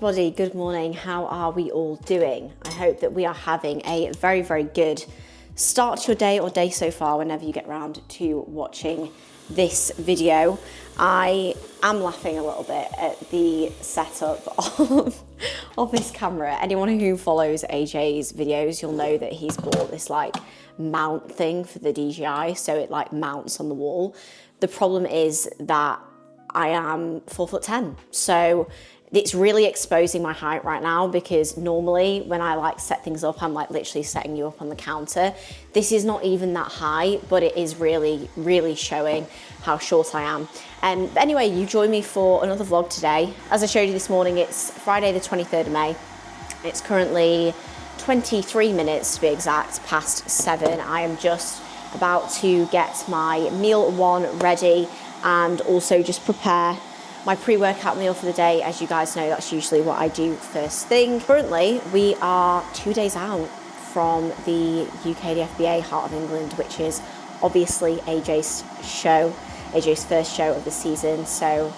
everybody, good morning. How are we all doing? I hope that we are having a very, very good start to your day or day so far whenever you get around to watching this video. I am laughing a little bit at the setup of this camera. Anyone who follows AJ's videos, you'll know that he's bought this like mount thing for the DJI, so it like mounts on the wall. The problem is that I am 4'10", so it's really exposing my height right now, because normally when I like set things up, I'm like literally setting you up on the counter. This is not even that high, but it is really, really showing how short I am. But anyway, you join me for another vlog today. As I showed you this morning, it's Friday the 23rd of May. It's currently 23 minutes to be exact, past 7. I am just about to get my meal one ready and also just prepare my pre-workout meal for the day. As you guys know, that's usually what I do first thing. Currently, we are 2 days out from the UKDFBA Heart of England, which is obviously AJ's show, AJ's first show of the season. So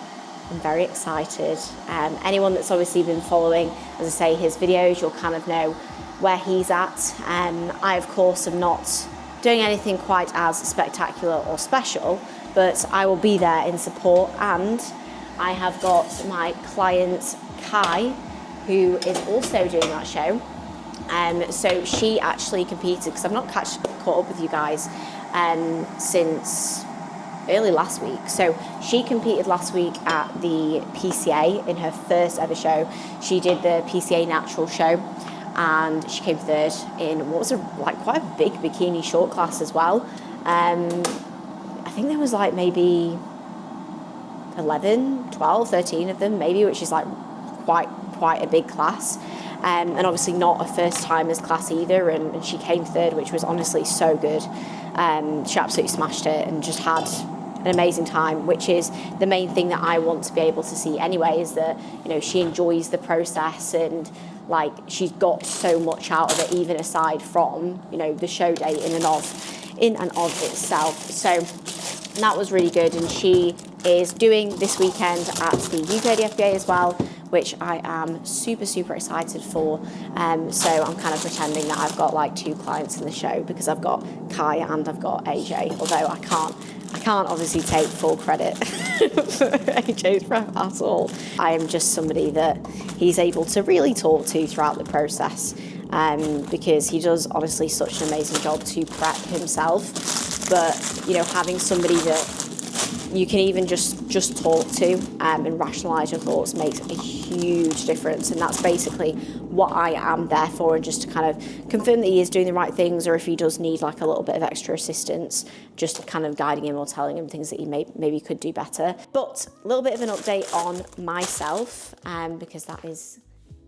I'm very excited. Anyone that's obviously been following, as I say, his videos, you'll kind of know where he's at. I, of course, am not doing anything quite as spectacular or special, but I will be there in support. And I have got my client Kai, who is also doing that show. So she actually competed, because I've not caught up with you guys since early last week. So she competed last week at the PCA in her first ever show. She did the PCA natural show, and she came third in what was quite a big bikini short class as well. I think there was like maybe 11, 12, 13 of them maybe, which is like quite a big class. And obviously not a first timers class either, and she came third, which was honestly so good. She absolutely smashed it and just had an amazing time, which is the main thing that I want to be able to see anyway, is that, you know, she enjoys the process and like she's got so much out of it, even aside from, you know, the show day in and of itself. So that was really good, and she is doing this weekend at the UKDFBA as well, which I am super excited for. So I'm kind of pretending that I've got like 2 clients in the show, because I've got Kai and I've got AJ, although I can't obviously take full credit for AJ's prep at all. I am just somebody that he's able to really talk to throughout the process, because he does honestly such an amazing job to prep himself. But, you know, having somebody that you can even just talk to and rationalise your thoughts makes a huge difference. And that's basically what I am there for, and just to kind of confirm that he is doing the right things, or if he does need like a little bit of extra assistance, just kind of guiding him or telling him things that he maybe could do better. But a little bit of an update on myself, because that is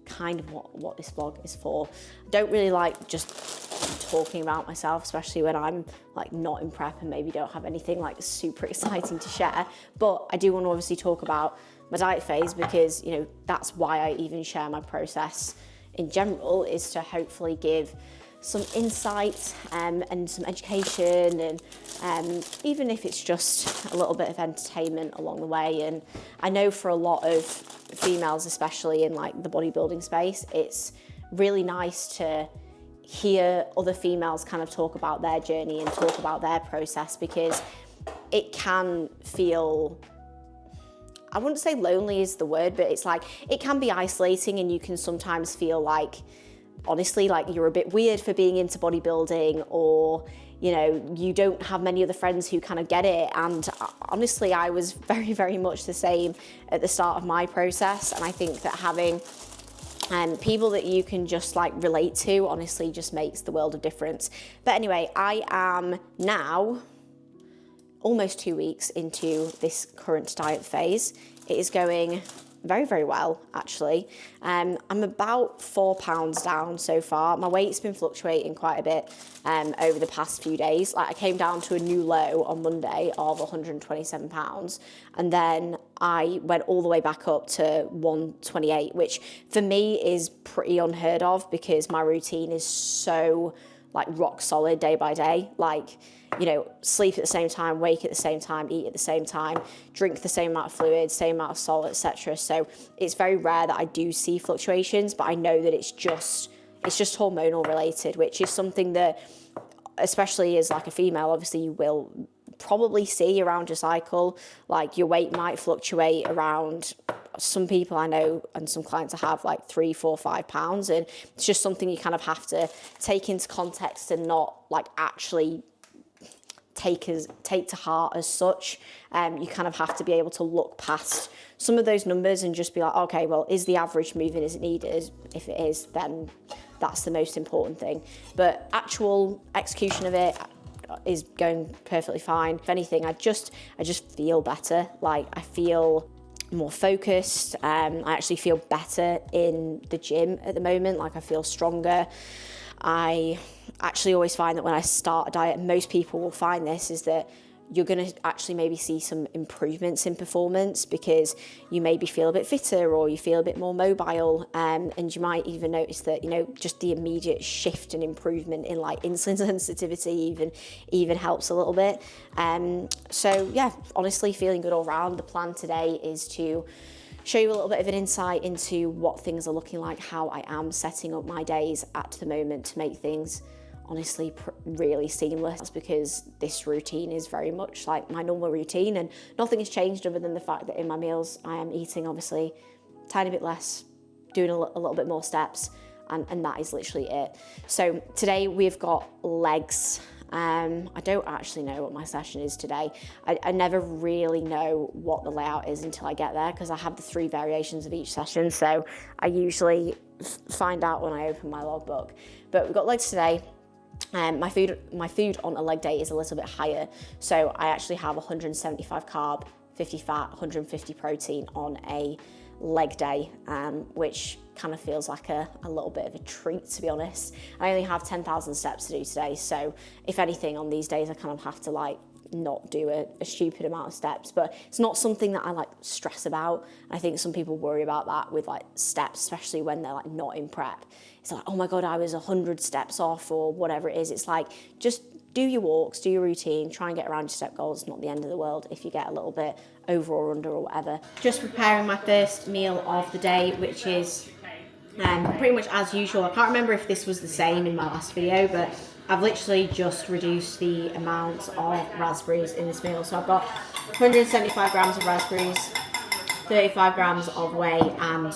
kind of what this vlog is for. I don't really like just talking about myself, especially when I'm like not in prep and maybe don't have anything like super exciting to share. But I do want to obviously talk about my diet phase, because, you know, that's why I even share my process in general, is to hopefully give some insight and some education, and even if it's just a little bit of entertainment along the way. And I know for a lot of females, especially in like the bodybuilding space, it's really nice to hear other females kind of talk about their journey and talk about their process, because it can feel, I wouldn't say lonely is the word, but it's like, it can be isolating, and you can sometimes feel like, honestly, like you're a bit weird for being into bodybuilding, or, you know, you don't have many other friends who kind of get it. And honestly, I was very much the same at the start of my process. And I think that having people that you can just like relate to honestly just makes the world of difference. But anyway, I am now almost 2 weeks into this current diet phase. It is going very well, actually. I'm about 4 pounds down so far. My weight's been fluctuating quite a bit over the past few days. Like, I came down to a new low on Monday of 127 pounds, and then I went all the way back up to 128, which for me is pretty unheard of, because my routine is so like rock solid day by day. Like, you know, sleep at the same time, wake at the same time, eat at the same time, drink the same amount of fluid, same amount of salt, etc. So it's very rare that I do see fluctuations, but I know that it's just hormonal related, which is something that, especially as like a female, obviously you will probably see around your cycle. Like your weight might fluctuate around, some people I know and some clients I have, like 3, 4, 5 pounds, and it's just something you kind of have to take into context and not like actually take to heart as such. You kind of have to be able to look past some of those numbers and just be like, okay, well, is the average moving as it needed? If it is, then that's the most important thing. But actual execution of it is going perfectly fine. If anything, I just feel better. Like I feel more focused. I actually feel better in the gym at the moment. Like I feel stronger. I actually always find that when I start a diet, most people will find this, is that you're going to actually maybe see some improvements in performance because you maybe feel a bit fitter or you feel a bit more mobile, and you might even notice that, you know, just the immediate shift and improvement in like insulin sensitivity even helps a little bit. So yeah, honestly feeling good all round. The plan today is to show you a little bit of an insight into what things are looking like, how I am setting up my days at the moment to make things honestly really seamless. That's because this routine is very much like my normal routine and nothing has changed other than the fact that in my meals I am eating obviously a tiny bit less, doing a little bit more steps, and that is literally it. So today we've got legs. I don't actually know what my session is today. I never really know what the layout is until I get there because I have the 3 variations of each session, so I usually find out when I open my logbook. But we've got legs today. My food on a leg day is a little bit higher, so I actually have 175 carb, 50 fat, 150 protein on a leg day, which kind of feels like a little bit of a treat, to be honest. I only have 10,000 steps to do today, so if anything on these days I kind of have to like not do a stupid amount of steps, but it's not something that I like stress about. I think some people worry about that with like steps, especially when they're like not in prep. It's like, oh my God, I was 100 steps off or whatever it is. It's like, just do your walks, do your routine, try and get around your step goals. It's not the end of the world if you get a little bit over or under or whatever. Just preparing my first meal of the day, which is pretty much as usual. I can't remember if this was the same in my last video, but I've literally just reduced the amount of raspberries in this meal. So I've got 175 grams of raspberries, 35 grams of whey, and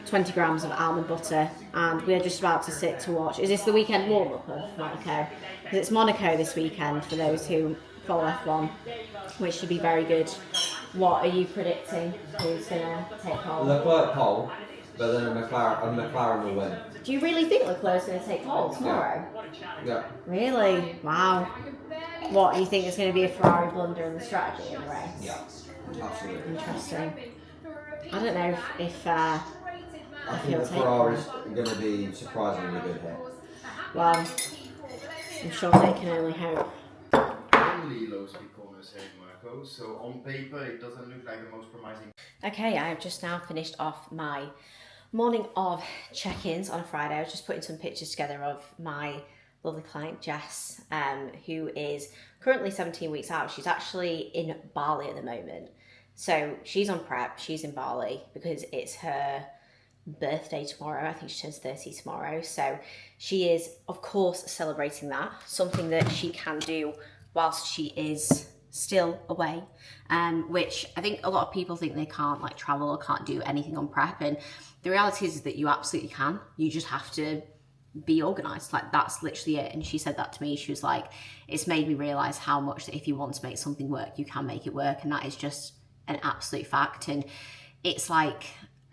20 grams of almond butter. And we're just about to sit to watch. Is this the weekend warm-up of Monaco? Because it's Monaco this weekend for those who follow F1, which should be very good. What are you predicting? Who's going to take hold? Leclerc pole, but then a McLaren will win. Do you really think Leclerc's going to take hold tomorrow? Yeah. Really? Wow. What, you think it's going to be a Ferrari blunder in the strategy in the race? Yeah, absolutely. Interesting. I don't know if I think the Ferrari's going to be surprisingly good here. Well, I'm sure they can only hope. Only low speed corners here in Monaco, so on paper it doesn't look like the most promising. Okay, I have just now finished off my morning of check-ins on a Friday. I was just putting some pictures together of my lovely client Jess, who is currently 17 weeks out. She's actually in Bali at the moment. So she's on prep, she's in Bali because it's her birthday tomorrow. I think she turns 30 tomorrow. So she is, of course, celebrating that, something that she can do whilst she is still away, which I think a lot of people think they can't like travel or can't do anything on prep, and the reality is that you absolutely can. You just have to be organized. Like, that's literally it. And she said that to me. She was like, it's made me realize how much that if you want to make something work, you can make it work, and that is just an absolute fact. And it's like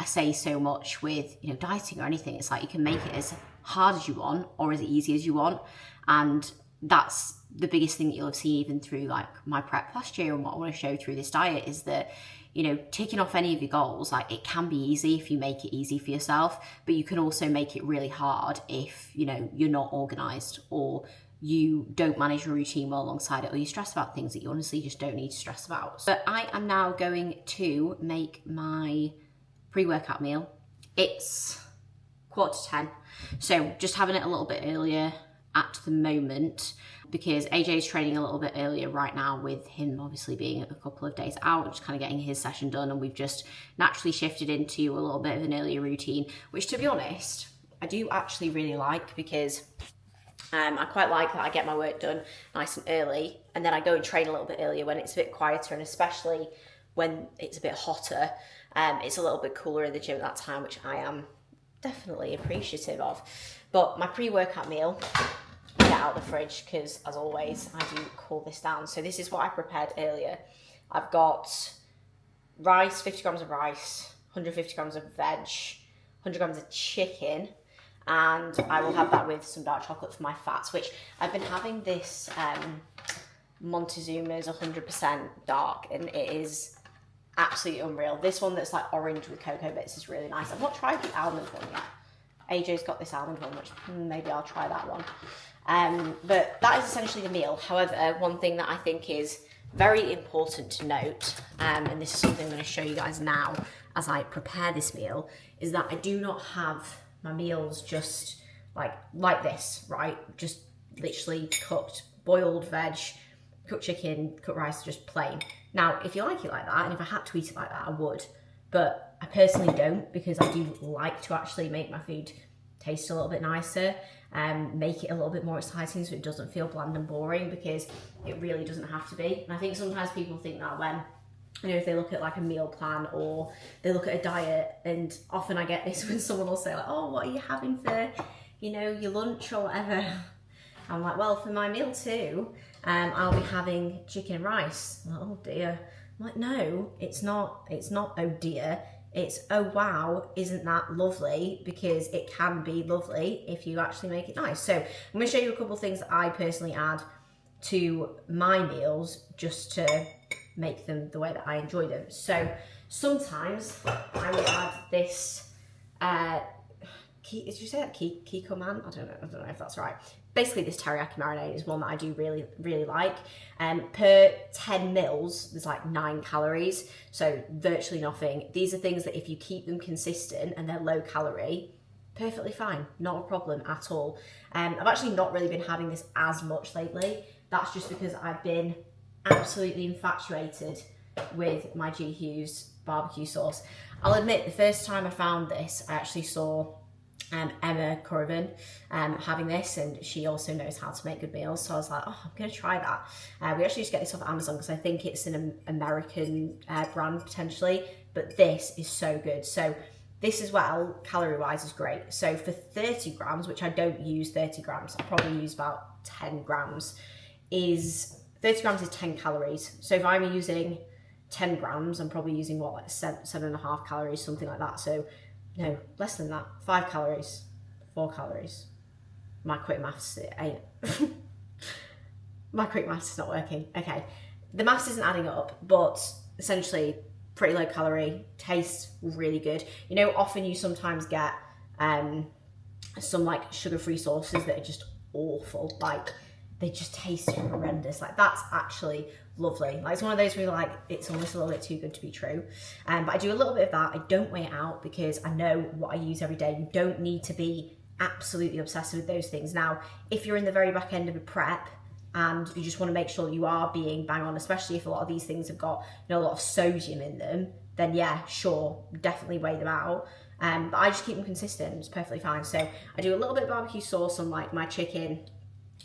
I say so much with, you know, dieting or anything, it's like you can make it as hard as you want or as easy as you want, and that's the biggest thing that you'll have seen even through like my prep last year, and what I want to show through this diet is that, you know, ticking off any of your goals, like, it can be easy if you make it easy for yourself, but you can also make it really hard if, you know, you're not organized or you don't manage your routine well alongside it, or you stress about things that you honestly just don't need to stress about. But I am now going to make my pre-workout meal. It's 10:15. So just having it a little bit earlier at the moment, because AJ is training a little bit earlier right now, with him obviously being a couple of days out, just kind of getting his session done, and we've just naturally shifted into a little bit of an earlier routine, which, to be honest, I do actually really like, because I quite like that I get my work done nice and early, and then I go and train a little bit earlier when it's a bit quieter, and especially when it's a bit hotter, it's a little bit cooler in the gym at that time, which I am definitely appreciative of. But my pre-workout meal, get out the fridge, because as always I do cool this down. So this is what I prepared earlier. I've got rice, 50 grams of rice, 150 grams of veg, 100 grams of chicken, and I will have that with some dark chocolate for my fats, which I've been having this Montezuma's 100% dark, and it is absolutely unreal. This one that's like orange with cocoa bits is really nice. I've not tried the almond one yet. AJ's got this almond one, which maybe I'll try that one. But that is essentially the meal. However, one thing that I think is very important to note, and this is something I'm going to show you guys now as I prepare this meal, is that I do not have my meals just like this, right? Just literally cooked, boiled veg, cooked chicken, cooked rice, just plain. Now, if you like it like that, and if I had to eat it like that, I would. But I personally don't, because I do like to actually make my food taste a little bit nicer, and make it a little bit more exciting so it doesn't feel bland and boring, because it really doesn't have to be. And I think sometimes people think that when, you know, if they look at like a meal plan or they look at a diet, and often I get this when someone will say like, oh, what are you having for, you know, your lunch or whatever? I'm like, well, for my meal too, I'll be having chicken and rice. Like, oh dear. I'm like, no, it's not oh dear. It's, oh wow, isn't that lovely? Because it can be lovely if you actually make it nice. So I'm going to show you a couple of things that I personally add to my meals, just to make them the way that I enjoy them. So sometimes I will add this, did you say that? Kiko man? I don't know if that's right. Basically, this teriyaki marinade is one that I do really, really like. Per 10 mils, there's like 9 calories, so virtually nothing. These are things that if you keep them consistent and they're low calorie, perfectly fine, not a problem at all. I've actually not really been having this as much lately. That's just because I've been absolutely infatuated with my G. Hughes barbecue sauce. I'll admit, the first time I found this, I actually saw Emma Corrigan having this, and she also knows how to make good meals, so I was like, oh, I'm gonna try that. We actually just get this off Amazon, because I think it's an American brand potentially, but this is so good. So this as well, calorie wise, is great. So for 30 grams, which I don't use 30 grams, I probably use about 10 grams, 30 grams is 10 calories. So if I'm using 10 grams, I'm probably using what, like 7.5 calories, something like that. So no, less than that, 5 calories, 4 calories. My quick maths ain't, my quick maths is not working. Okay, the maths isn't adding up, but essentially pretty low calorie, tastes really good. You know, often you sometimes get some like sugar-free sauces that are just awful, like they just taste horrendous. Like that's actually lovely. Like it's one of those where you're like, it's almost a little bit too good to be true. But I do a little bit of that. I don't weigh it out because I know what I use every day. You don't need to be absolutely obsessed with those things. Now, if you're in the very back end of a prep and you just want to make sure you are being bang on, especially if a lot of these things have got, you know, a lot of sodium in them, then yeah, sure, definitely weigh them out. But I just keep them consistent. It's perfectly fine. So I do a little bit of barbecue sauce on like my chicken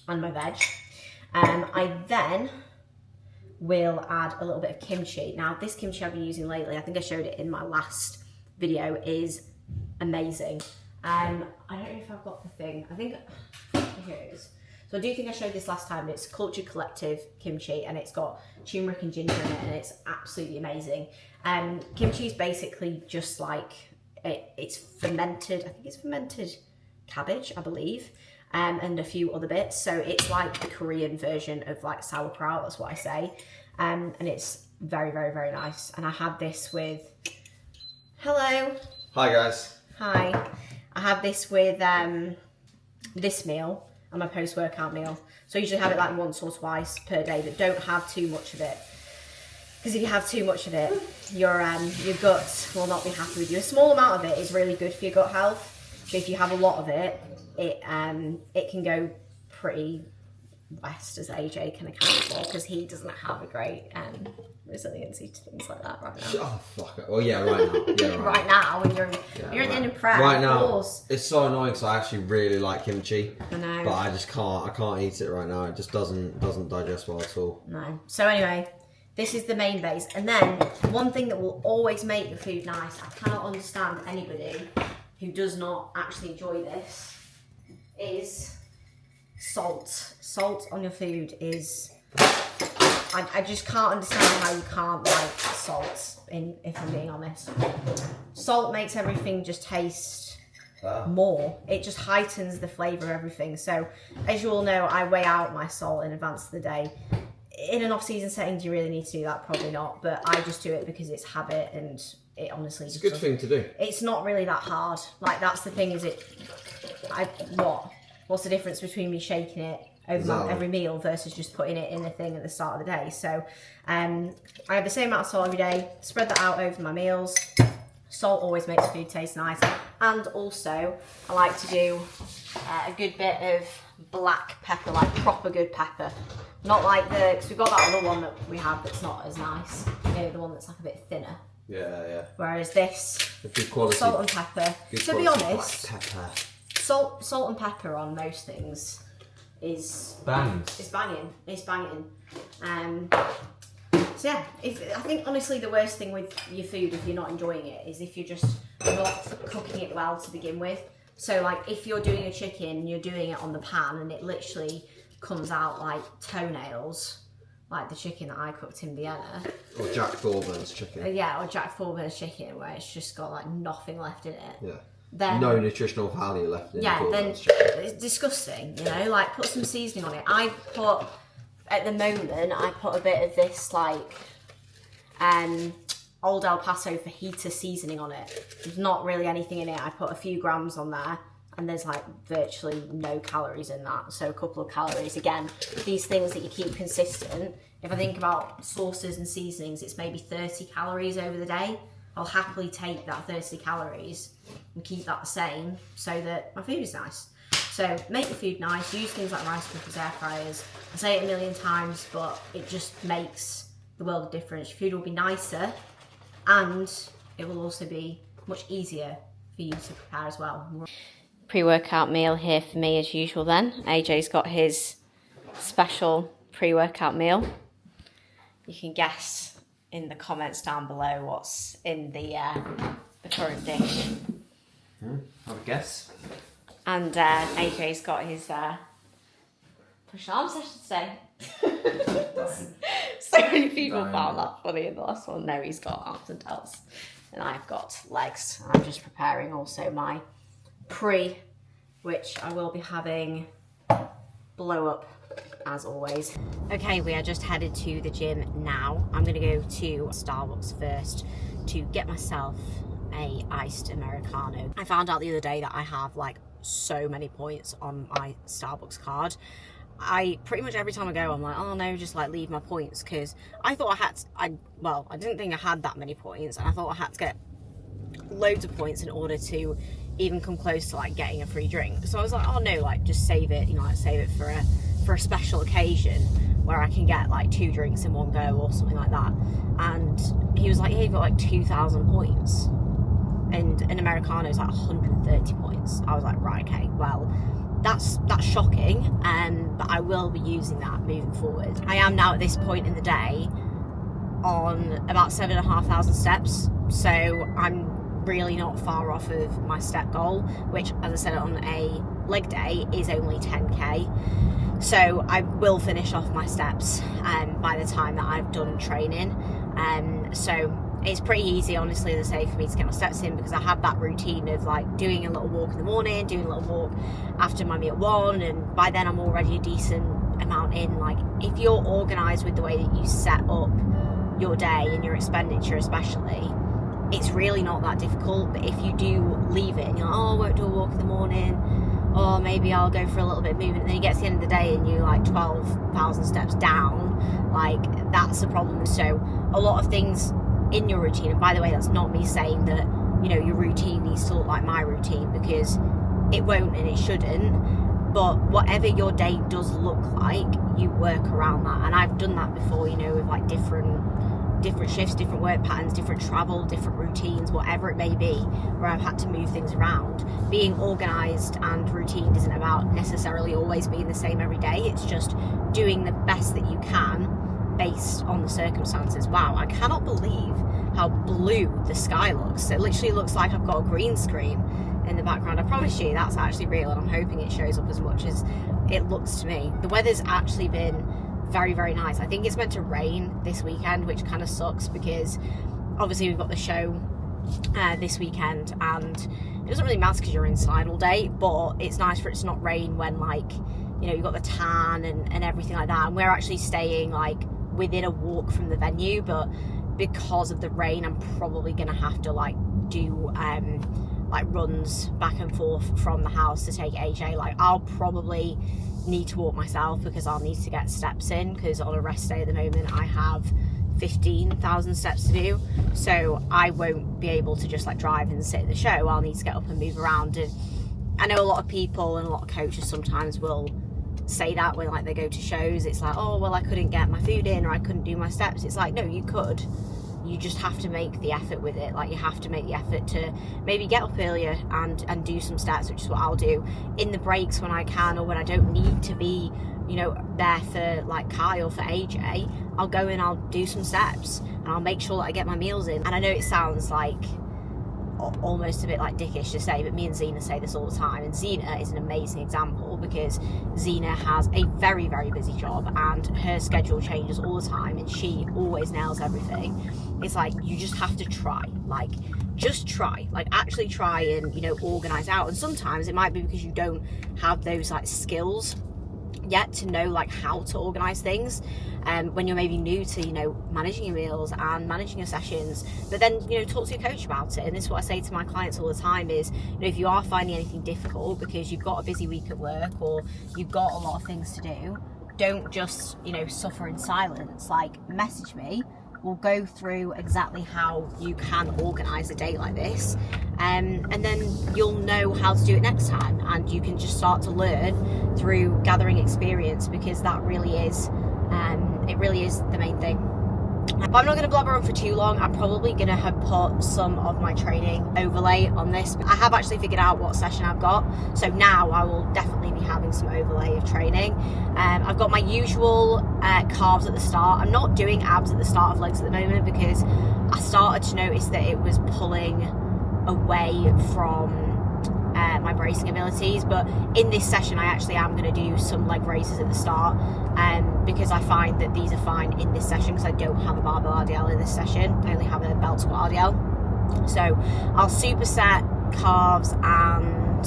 and my veg. I then will add a little bit of kimchi. Now this kimchi I've been using lately, I think I showed it in my last video, is amazing. I don't know if I've got the thing. I think here it is. So I do think I showed this last time, but it's Culture Collective kimchi, and it's got turmeric and ginger in it, and it's absolutely amazing. Kimchi is basically just like, it's fermented, I think it's fermented cabbage, I believe, and a few other bits. So it's like the Korean version of like sauerkraut, that's what I say. And it's very, very, very nice. And I had this with, hello. Hi guys. Hi. I have this with this meal and my post-workout meal. So I usually have it like once or twice per day, but don't have too much of it. Because if you have too much of it, your gut will not be happy with you. A small amount of it is really good for your gut health. But if you have a lot of it, it can go pretty west, as AJ can account for, because he doesn't have a great resiliency to things like that right now. Oh fuck it. Well, yeah, right now. Yeah, right now, when you're at the end of prep, right now, of course. it's so annoying because I actually really like kimchi. I know. But I just can't. I can't eat it right now. It just doesn't digest well at all. No. So anyway, this is the main base, and then one thing that will always make the food nice. I cannot understand anybody who does not actually enjoy this. Is salt. Salt on your food is... I just can't understand how you can't like salt, if I'm being honest. Salt makes everything just taste more. It just heightens the flavour of everything. So, as you all know, I weigh out my salt in advance of the day. In an off-season setting, do you really need to do that? Probably not. But I just do it because it's habit, and it honestly... It's a good thing to do. It's not really that hard. Like, that's the thing, is it... What's the difference between me shaking it over every meal versus just putting it in the thing at the start of the day? So I have the same amount of salt every day, spread that out over my meals. Salt always makes food taste nice. And also I like to do a good bit of black pepper, like proper good pepper. Not like because we've got that other one that we have that's not as nice. You know, the one that's like a bit thinner. Yeah. Whereas this, good quality, salt and pepper. To be honest, black pepper. Salt and pepper on most things is banging. It's banging. So yeah, I think honestly the worst thing with your food, if you're not enjoying it, is if you're just not cooking it well to begin with. So like if you're doing a chicken, you're doing it on the pan and it literally comes out like toenails, like the chicken that I cooked in Vienna. Or Jack Thorburns chicken. Or Jack Thorburns chicken, where it's just got like nothing left in it. Yeah. Then, no nutritional value left in it. Yeah, then it's disgusting, you know, like put some seasoning on it. At the moment, I put a bit of this like Old El Paso fajita seasoning on it. There's not really anything in it. I put a few grams on there and there's like virtually no calories in that. So a couple of calories. Again, these things that you keep consistent. If I think about sauces and seasonings, it's maybe 30 calories over the day. I'll happily take that 30 calories and keep that the same so that my food is nice. So make your food nice, use things like rice cookers, air fryers. I say it a million times, but it just makes the world of difference. Your food will be nicer and it will also be much easier for you to prepare as well. Pre-workout meal here for me as usual then. AJ's got his special pre-workout meal. You can guess in the comments down below what's in the current dish. Have a guess. And AJ's got his push arm session today. So many people found that funny in the last one. No, he's got arms and delts, and I've got legs. I'm just preparing also my pre, which I will be having blow up as always. Okay, we are just headed to the gym now. I'm gonna go to Starbucks first to get myself a iced Americano. I found out the other day that I have like so many points on my Starbucks card. I pretty much every time I go, I'm like, oh no, just like leave my points, because I thought I had to, I didn't think I had that many points, and I thought I had to get loads of points in order to even come close to like getting a free drink. So I was like, oh no, like just save it, you know, like save it for a special occasion where I can get like 2 drinks in one go or something like that. And he was like, yeah, you've got like 2,000 points, and an Americano is like 130 points. I was like, right, okay, well, that's shocking, but I will be using that moving forward. I am now at this point in the day on about 7,500 steps, so I'm really not far off of my step goal, which, as I said, on a leg day is only 10k. So I will finish off my steps by the time that I've done training. So it's pretty easy, honestly, as I say, for me to get my steps in, because I have that routine of like doing a little walk in the morning, doing a little walk after my meal one, and by then I'm already a decent amount in. Like, if you're organised with the way that you set up your day and your expenditure especially, it's really not that difficult. But if you do leave it and you're like, oh, I won't do a walk in the morning, or maybe I'll go for a little bit of movement, and then you get to the end of the day and you're like 12,000 steps down, like that's a problem. So a lot of things in your routine, and by the way, that's not me saying that, you know, your routine needs to look like my routine, because it won't and it shouldn't, but whatever your day does look like, you work around that. And I've done that before, you know, with like different shifts, different work patterns, different travel, different routines, whatever it may be, where I've had to move things around. Being organised and routine isn't about necessarily always being the same every day. It's just doing the best that you can based on the circumstances. Wow, I cannot believe how blue the sky looks. It literally looks like I've got a green screen in the background. I promise you that's actually real, and I'm hoping it shows up as much as it looks to me. The weather's actually been very, very nice. I think it's meant to rain this weekend, which kind of sucks because obviously we've got the show this weekend, and it doesn't really matter because you're inside all day, but it's nice for it to not rain when, like, you know, you've got the tan and everything like that. And we're actually staying like within a walk from the venue, but because of the rain, I'm probably gonna have to like do like runs back and forth from the house to take AJ. Like, I'll probably need to walk myself because I'll need to get steps in, because on a rest day at the moment I have 15,000 steps to do, so I won't be able to just like drive and sit at the show. I'll need to get up and move around. And I know a lot of people and a lot of coaches sometimes will say that when like they go to shows. It's like, oh well, I couldn't get my food in, or I couldn't do my steps. It's like, no, you could. You just have to make the effort with it. Like, you have to make the effort to maybe get up earlier and do some steps, which is what I'll do in the breaks when I can, or when I don't need to be, you know, there for like Kai or for AJ. I'll go and I'll do some steps, and I'll make sure that I get my meals in. And I know it sounds like almost a bit like dickish to say, but me and Zena say this all the time, and Zena is an amazing example because Zena has a very, very busy job and her schedule changes all the time, and she always nails everything. It's like, you just have to try, like, just try, like, actually try and, you know, organize out. And sometimes it might be because you don't have those like skills yet to know like how to organize things, when you're maybe new to, you know, managing your meals and managing your sessions. But then, you know, talk to your coach about it. And this is what I say to my clients all the time is, you know, if you are finding anything difficult because you've got a busy week at work or you've got a lot of things to do, don't just, you know, suffer in silence. Like, message me. We'll go through exactly how you can organise a day like this, and then you'll know how to do it next time, and you can just start to learn through gathering experience, because that really is, it really is the main thing. But I'm not going to blabber on for too long. I'm probably going to have put some of my training overlay on this. I have actually figured out what session I've got, so now I will definitely be having some overlay of training. I've got my usual calves at the start. I'm not doing abs at the start of legs at the moment because I started to notice that it was pulling away from my bracing abilities. But in this session I actually am going to do some leg raises at the start, because I find that these are fine in this session, because I don't have a barbell RDL in this session. I only have a belt squat RDL. So I'll superset calves and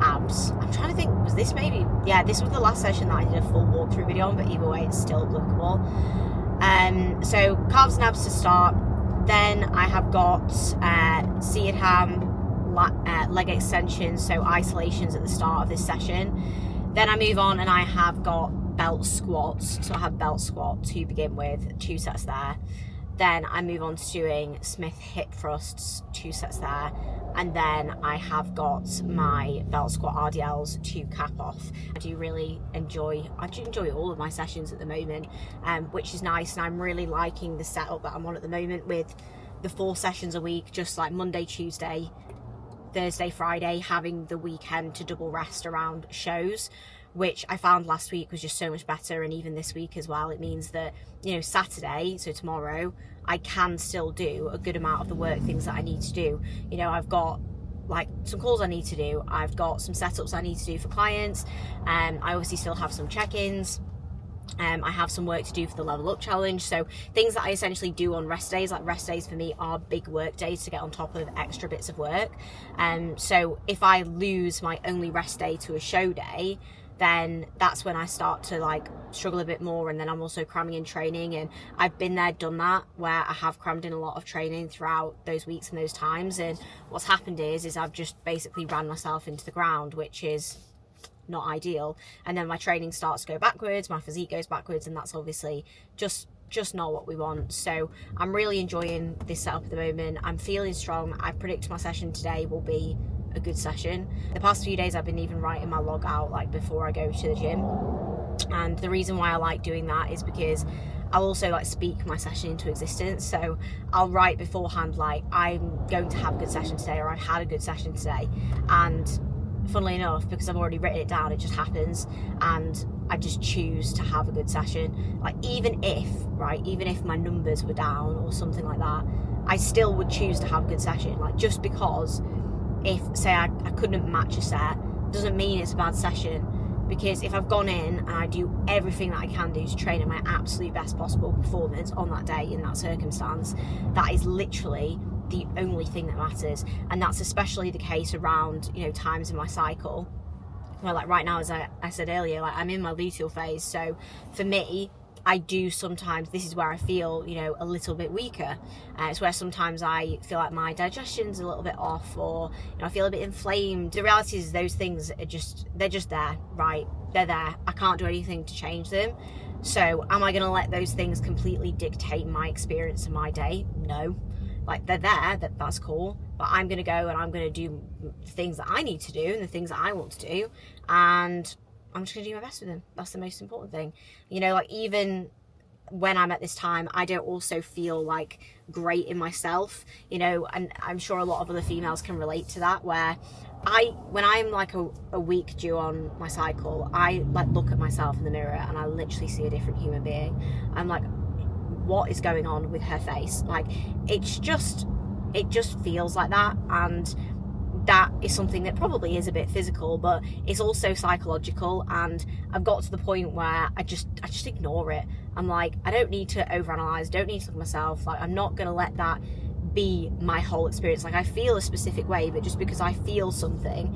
abs. I'm trying to think, was this maybe, yeah, this was the last session that I did a full walkthrough video on, but either way it's still applicable. So calves and abs to start. Then I have got seated ham, leg extensions, so isolations at the start of this session. Then I move on and I have got belt squats. So I have belt squat to begin with, 2 sets there. Then I move on to doing Smith hip thrusts, 2 sets there. And then I have got my belt squat RDLs to cap off. I do enjoy all of my sessions at the moment, which is nice. And I'm really liking the setup that I'm on at the moment with the 4 sessions a week, just like Monday, Tuesday, Thursday, Friday, having the weekend to double rest around shows, which I found last week was just so much better. And even this week as well, it means that, you know, Saturday, so tomorrow, I can still do a good amount of the work things that I need to do. You know, I've got like some calls I need to do, I've got some setups I need to do for clients, I obviously still have some check-ins. I have some work to do for the level up challenge, so things that I essentially do on rest days. Like, rest days for me are big work days to get on top of extra bits of work. So if I lose my only rest day to a show day, then that's when I start to like struggle a bit more. And then I'm also cramming in training, and I've been there, done that, where I have crammed in a lot of training throughout those weeks and those times. And what's happened is I've just basically ran myself into the ground, which is not ideal. And then my training starts to go backwards, my physique goes backwards, and that's obviously just not what we want. So I'm really enjoying this setup at the moment. I'm feeling strong. I predict my session today will be a good session. The past few days I've been even writing my log out like before I go to the gym, and the reason why I like doing that is because I'll also like speak my session into existence. So I'll write beforehand like I'm going to have a good session today, or I've had a good session today, and funnily enough, because I've already written it down, it just happens, and I just choose to have a good session. Like even if my numbers were down or something like that, I still would choose to have a good session. Like just because if say I couldn't match a set doesn't mean it's a bad session, because if I've gone in and I do everything that I can do to train at my absolute best possible performance on that day in that circumstance, that is literally the only thing that matters. And that's especially the case around, you know, times in my cycle. Well, like right now, as I said earlier, like I'm in my luteal phase, so for me, I do sometimes, this is where I feel, you know, a little bit weaker. It's where sometimes I feel like my digestion's a little bit off, or, you know, I feel a bit inflamed. The reality is those things are they're just there, right? They're there. I can't do anything to change them. So am I going to let those things completely dictate my experience of my day? No. Like they're there, that's cool, but I'm going to go and I'm going to do things that I need to do and the things that I want to do, and I'm just going to do my best with them. That's the most important thing. You know, like even when I'm at this time, I don't also feel like great in myself, you know, and I'm sure a lot of other females can relate to that, where when I'm like a week due on my cycle, I like look at myself in the mirror and I literally see a different human being. I'm like, what is going on with her face? Like it just feels like that, and that is something that probably is a bit physical, but it's also psychological. And I've got to the point where I just ignore it. I'm like, I don't need to overanalyze, don't need to look at myself. Like I'm not gonna let that be my whole experience. Like I feel a specific way, but just because I feel something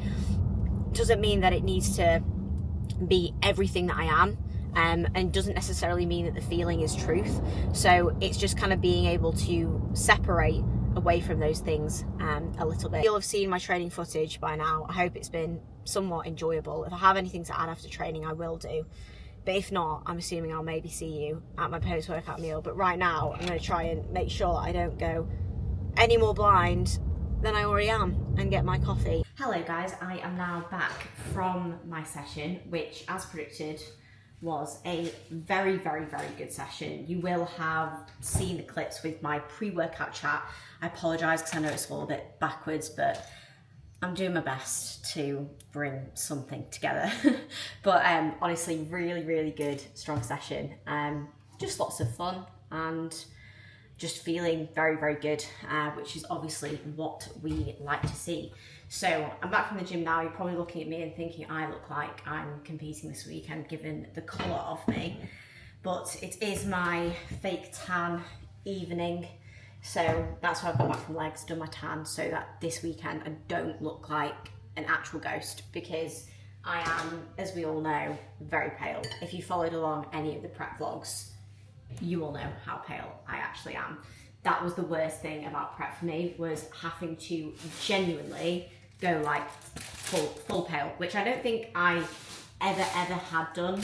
doesn't mean that it needs to be everything that I am. And doesn't necessarily mean that the feeling is truth. So it's just kind of being able to separate away from those things a little bit. You'll have seen my training footage by now. I hope it's been somewhat enjoyable. If I have anything to add after training, I will do. But if not, I'm assuming I'll maybe see you at my post-workout meal. But right now, I'm going to try and make sure that I don't go any more blind than I already am and get my coffee. Hello guys, I am now back from my session, which as predicted was a very, very, very good session. You will have seen the clips with my pre-workout chat. I apologise because I know it's all a bit backwards, but I'm doing my best to bring something together. But honestly, really, really good, strong session. Just lots of fun and just feeling very, very good, which is obviously what we like to see. So I'm back from the gym now. You're probably looking at me and thinking I look like I'm competing this weekend given the colour of me, but it is my fake tan evening. So that's why I've got back from legs, done my tan, so that this weekend I don't look like an actual ghost, because I am, as we all know, very pale. If you followed along any of the prep vlogs, you all know how pale I actually am. That was the worst thing about prep for me, was having to genuinely go like full pale, which I don't think I ever had done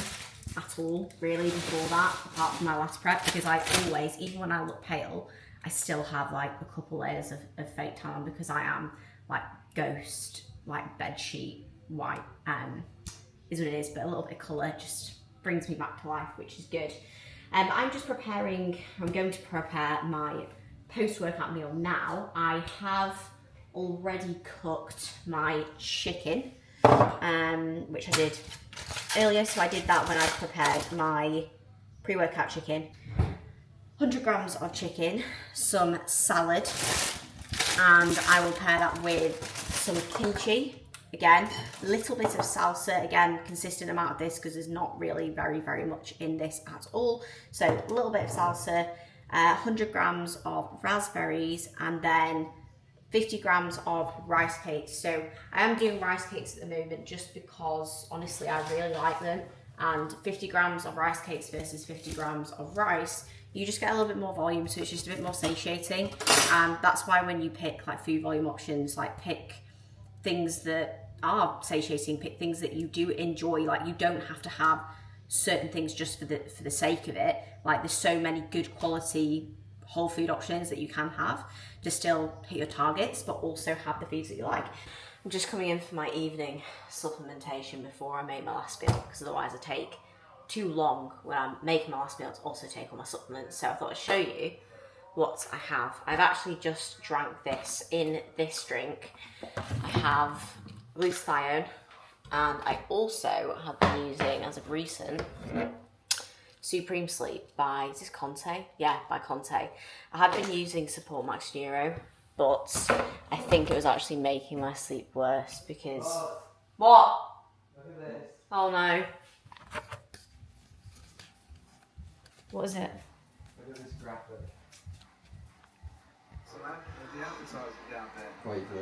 at all really before that, apart from my last prep, because I always, even when I look pale, I still have like a couple layers of fake tan, because I am like ghost, like bed sheet white, is what it is, but a little bit of colour just brings me back to life, which is good. I'm going to prepare my post-workout meal now. I have already cooked my chicken, which I did earlier, so I did that when I prepared my pre-workout chicken. 100 grams of chicken, some salad, and I will pair that with some kimchi. Again, a little bit of salsa, again, consistent amount of this because there's not really very, very much in this at all. So a little bit of salsa, 100 grams of raspberries, and then 50 grams of rice cakes. So I am doing rice cakes at the moment just because, honestly, I really like them. And 50 grams of rice cakes versus 50 grams of rice, you just get a little bit more volume, so it's just a bit more satiating. And that's why when you pick like food volume options, like pick things that are satiating, pick things that you do enjoy. Like you don't have to have certain things just for the sake of it. Like there's so many good quality whole food options that you can have to still hit your targets, but also have the foods that you like. I'm just coming in for my evening supplementation before I make my last meal, because otherwise I take too long when I'm making my last meal to also take all my supplements. So I thought I'd show you what I have. I've actually just drank this. In this drink, I have glutathione, and I also have been using, as of recent, Supreme Sleep by, is this Conte? Yeah, by Conte. I have been using Support Max Neuro, but I think it was actually making my sleep worse because... Oh. What? Look at this. Oh no. What is it? Look at this graphic. So man, the advertising down there. Wait for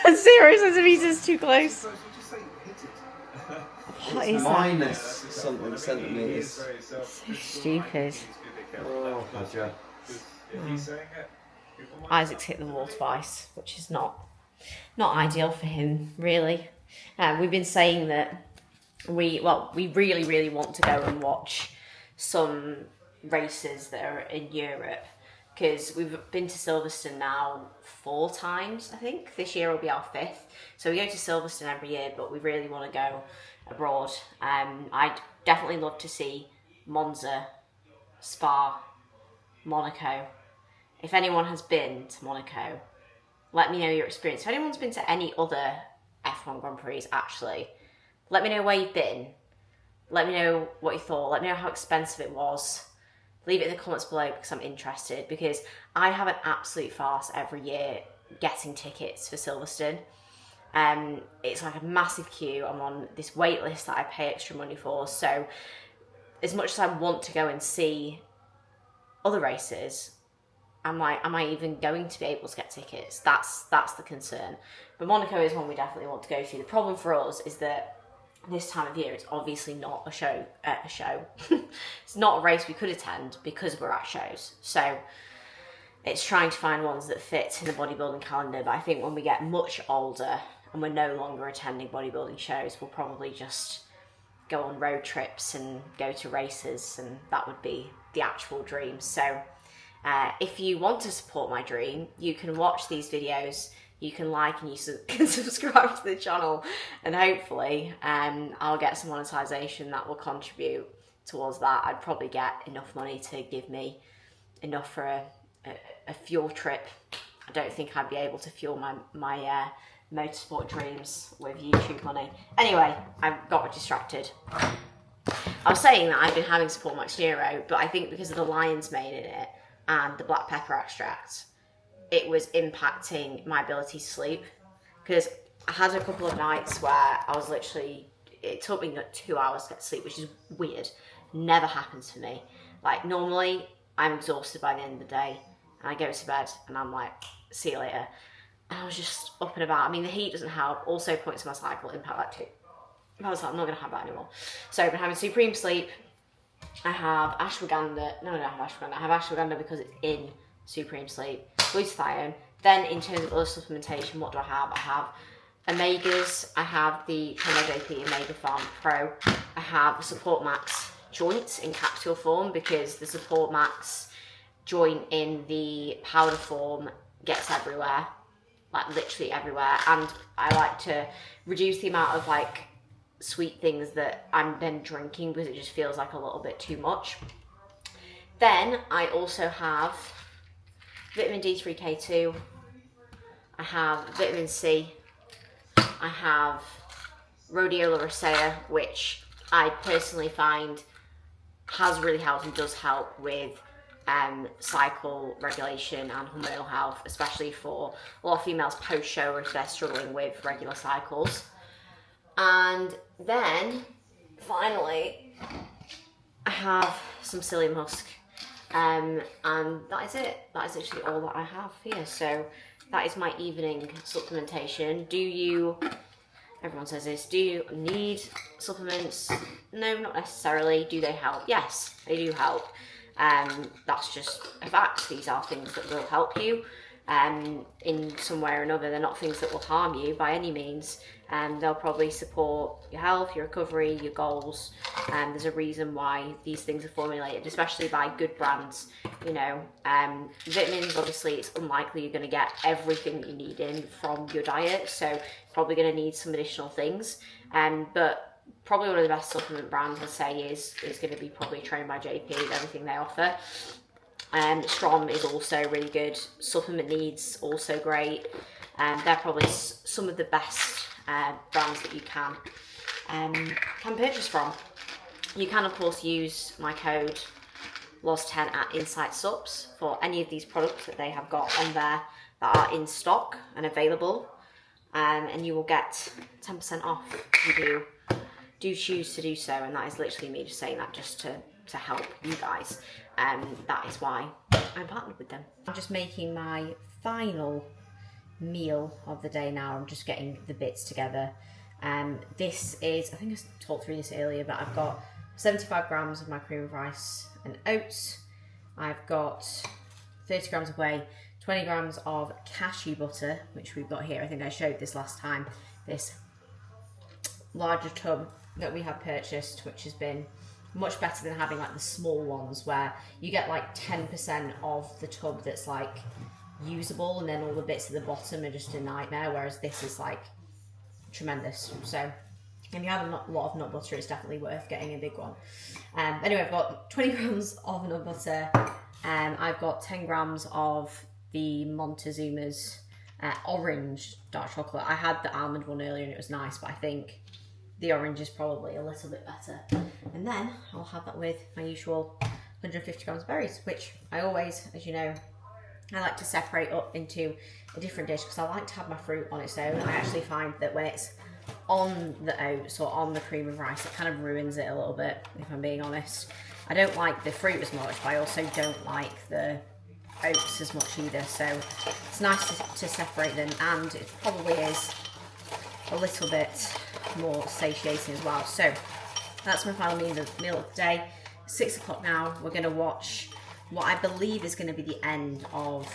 this. 0 centimeters too close. So would you say hit it? What is that? Minus something centimeters. So stupid. Oh, gotcha. If he's saying it, Isaac's hit the wall twice, which is not ideal for him, really. We've been saying that we really want to go and watch some races that are in Europe, because we've been to Silverstone now 4 times, I think. This year will be our 5th. So we go to Silverstone every year, but we really want to go abroad. I'd definitely love to see Monza, Spa, Monaco. If anyone has been to Monaco, let me know your experience. If anyone's been to any other F1 Grand Prix, actually, let me know where you've been. Let me know what you thought. Let me know how expensive it was. Leave it in the comments below because I'm interested, because I have an absolute farce every year getting tickets for Silverstone. It's like a massive queue. I'm on this wait list that I pay extra money for. So as much as I want to go and see other races, I'm like, am I even going to be able to get tickets? That's the concern. But Monaco is one we definitely want to go to. The problem for us is that this time of year, it's obviously not a show. It's not a race we could attend because we're at shows. So it's trying to find ones that fit in the bodybuilding calendar. But I think when we get much older and we're no longer attending bodybuilding shows, we'll probably just go on road trips and go to races, and that would be the actual dream. So if you want to support my dream, you can watch these videos, you can like and you can subscribe to the channel, and hopefully I'll get some monetization that will contribute towards that. I'd probably get enough money to give me enough for a fuel trip. I don't think I'd be able to fuel my motorsport dreams with YouTube money. Anyway, I got distracted. I was saying that I've been having Support Max Neuro, but I think because of the lion's mane in it and the black pepper extract, it was impacting my ability to sleep. Because I had a couple of nights where I was literally, it took me like 2 hours to get to sleep, which is weird. Never happens for me. Like normally I'm exhausted by the end of the day and I go to bed and I'm like, see you later. And I was just up and about. I mean, the heat doesn't help. Also points to my cycle, impact that too. I was like, I'm not going to have that anymore. So I've been having Supreme Sleep. I have ashwagandha. No, I don't have ashwagandha. I have ashwagandha because it's in Supreme Sleep. Glutathione. Then in terms of other supplementation, what do I have? I have omegas. I have the JP Omega Farm Pro. I have Support Max joints in capsule form, because the Support Max joint in the powder form gets everywhere. Like literally everywhere. And I like to reduce the amount of like sweet things that I'm then drinking, because it just feels like a little bit too much. Then I also have vitamin D3K2, I have vitamin C, I have rhodiola rosea, which I personally find has really helped and does help with cycle regulation and hormonal health, especially for a lot of females post-show if they're struggling with regular cycles. And then, finally, I have some psyllium husk. And that is it. That is actually all that I have here. So that is my evening supplementation. Do you, everyone says this, do you need supplements? No, not necessarily. Do they help? Yes, they do help. That's just a fact. These are things that will help you. in some way or another. They're not things that will harm you by any means, and they'll probably support your health, your recovery, your goals. And there's a reason why these things are formulated, especially by good brands. You know, vitamins, obviously it's unlikely you're going to get everything that you need in from your diet, so you're probably going to need some additional things. But probably one of the best supplement brands I'd say is going to be probably Trained by JP, everything they offer. Strom is also really good. Supplement Needs, also great. They're probably some of the best brands that you can purchase from. You can of course use my code LOS10 at Insight Subs for any of these products that they have got on there that are in stock and available, and you will get 10% off if you do choose to do so. And that is literally me just saying that just to help you guys. That is why I'm partnered with them. I'm just making my final meal of the day now. I'm just getting the bits together. This is, I think I talked through this earlier, but I've got 75 grams of my cream of rice and oats. I've got 30 grams of whey, 20 grams of cashew butter, which we've got here. I think I showed this last time. This larger tub that we have purchased, which has been much better than having like the small ones where you get like 10% of the tub that's like usable, and then all the bits at the bottom are just a nightmare, whereas this is like tremendous. So if you have a lot of nut butter, it's definitely worth getting a big one. Anyway, I've got 20 grams of nut butter, I've got 10 grams of the Montezuma's orange dark chocolate. I had the almond one earlier and it was nice, but I think the orange is probably a little bit better. And then I'll have that with my usual 150 grams of berries, which I always, as you know, I like to separate up into a different dish because I like to have my fruit on its own. I actually find that when it's on the oats or on the cream of rice, it kind of ruins it a little bit, if I'm being honest. I don't like the fruit as much, but I also don't like the oats as much either. So it's nice to separate them, and it probably is a little bit more satiating as well. So that's my final meal of the day. 6 o'clock now. We're going to watch what I believe is going to be the end of,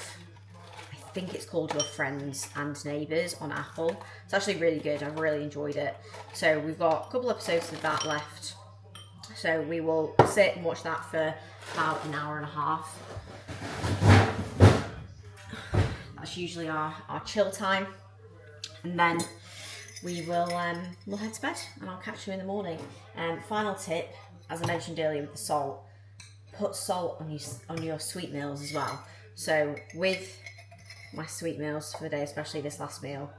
I think it's called Your Friends and Neighbours on Apple. It's actually really good. I've really enjoyed it. So we've got a couple episodes of that left. So we will sit and watch that for about an hour and a half. That's usually our chill time. And then we will we'll head to bed and I'll catch you in the morning. Final tip, as I mentioned earlier with the salt, put salt on your sweet meals as well. So with my sweet meals for the day, especially this last meal,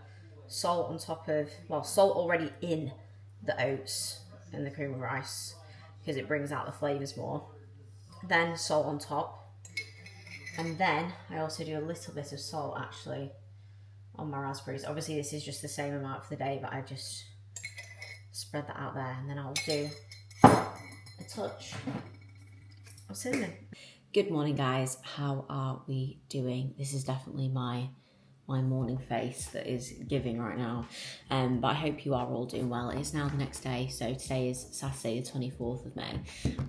salt on top of, well, salt already in the oats and the cream of rice because it brings out the flavours more. Then salt on top. And then I also do a little bit of salt actually on my raspberries. Obviously this is just the same amount for the day, but I just spread that out there, and then I'll do a touch of cinnamon. Good morning guys, how are we doing? This is definitely my morning face that is giving right now, but I hope you are all doing well. It is now the next day, so today is Saturday the 24th of May.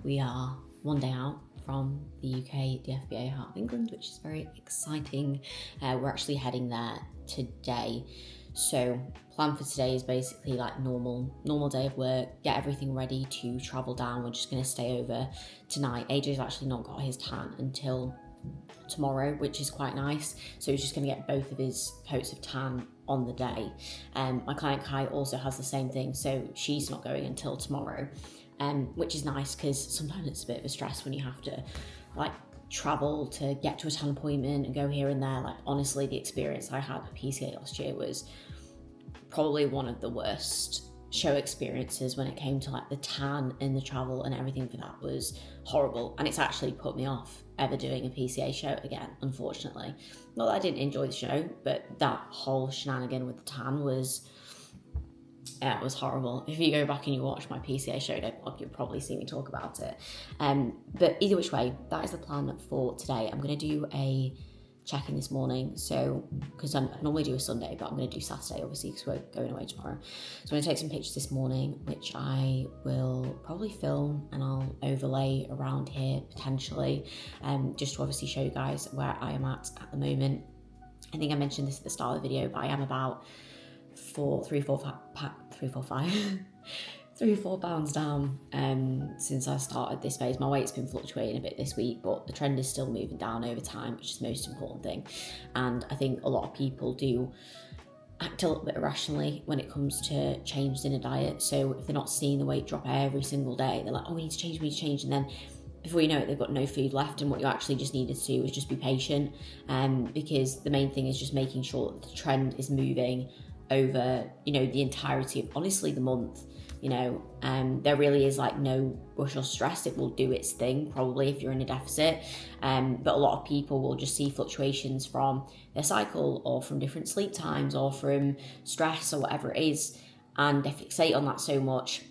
We are one day out from the UK DFBA Heart of England, which is very exciting. We're actually heading there today. So plan for today is basically like normal day of work, get everything ready to travel down. We're just going to stay over tonight. AJ's actually not got his tan until tomorrow, which is quite nice. So he's just going to get both of his coats of tan on the day. My client Kai also has the same thing, so she's not going until tomorrow, which is nice because sometimes it's a bit of a stress when you have to like travel to get to a tan appointment and go here and there. Like honestly, the experience I had with PCA last year was probably one of the worst show experiences when it came to like the tan and the travel and everything for that. Was horrible, and it's actually put me off ever doing a PCA show again, unfortunately. Not that I didn't enjoy the show, but that whole shenanigan with the tan was, it was horrible. If you go back and you watch my PCA show, you'll probably see me talk about it. But either which way, that is the plan for today. I'm going to do a check-in this morning, so because I normally do a Sunday, but I'm going to do Saturday obviously because we're going away tomorrow. So I'm going to take some pictures this morning, which I will probably film and I'll overlay around here potentially, just to obviously show you guys where I am at the moment. I think I mentioned this at the start of the video, but I am about 3 or 4 pounds down since I started this phase. My weight's been fluctuating a bit this week, but the trend is still moving down over time, which is the most important thing. And I think a lot of people do act a little bit irrationally when it comes to changes in a diet. So if they're not seeing the weight drop every single day, they're like, oh, we need to change. And then before you know it, they've got no food left. And what you actually just needed to do is just be patient. Because the main thing is just making sure that the trend is moving over, you know, the entirety of, honestly, the month. You know, there really is like no rush or stress. It will do its thing probably if you're in a deficit, but a lot of people will just see fluctuations from their cycle or from different sleep times or from stress or whatever it is, and they fixate on that so much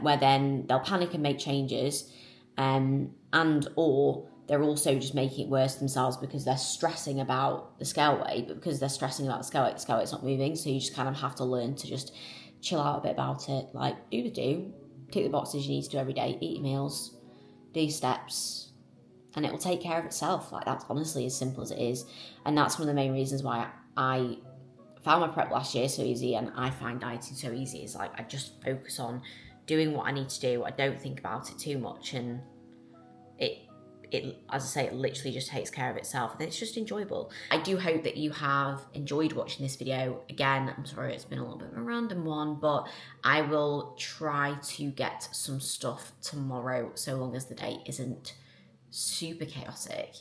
where then they'll panic and make changes, and or they're also just making it worse themselves because they're stressing about the scale weight, but because they're stressing about the scale weight's not moving. So you just kind of have to learn to just chill out a bit about it. Like, do tick the boxes you need to do every day, eat your meals, do your steps, and it will take care of itself. Like, that's honestly as simple as it is. And that's one of the main reasons why I found my prep last year so easy, and I find dieting so easy. Is like, I just focus on doing what I need to do. I don't think about it too much, and it as I say, it literally just takes care of itself, and it's just enjoyable. I do hope that you have enjoyed watching this video. Again, I'm sorry it's been a little bit of a random one, but I will try to get some stuff tomorrow, so long as the date isn't super chaotic.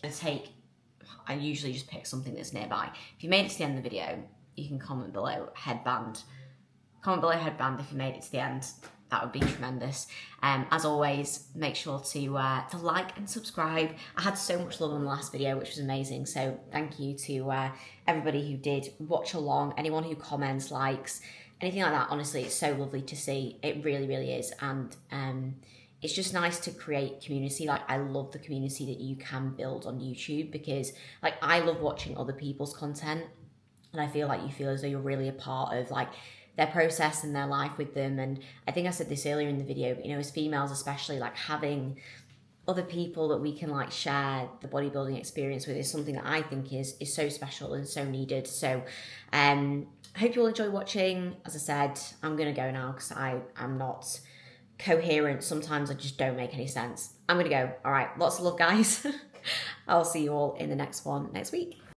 I usually just pick something that's nearby. If you made it to the end of the video, you can comment below headband. Comment below headband if you made it to the end. That would be tremendous. As always, make sure to like and subscribe. I had so much love on the last video, which was amazing. So thank you to everybody who did watch along, anyone who comments, likes, anything like that. Honestly, it's so lovely to see. It really, really is. And it's just nice to create community. Like, I love the community that you can build on YouTube, because like, I love watching other people's content, and I feel like you feel as though you're really a part of like their process and their life with them. And I think I said this earlier in the video, but you know, as females especially, like having other people that we can like share the bodybuilding experience with is something that I think is so special and so needed. So I hope you all enjoy watching. As I said, I'm gonna go now because I'm not coherent. Sometimes I just don't make any sense. I'm gonna go. All right, lots of love, guys. I'll see you all in the next one next week.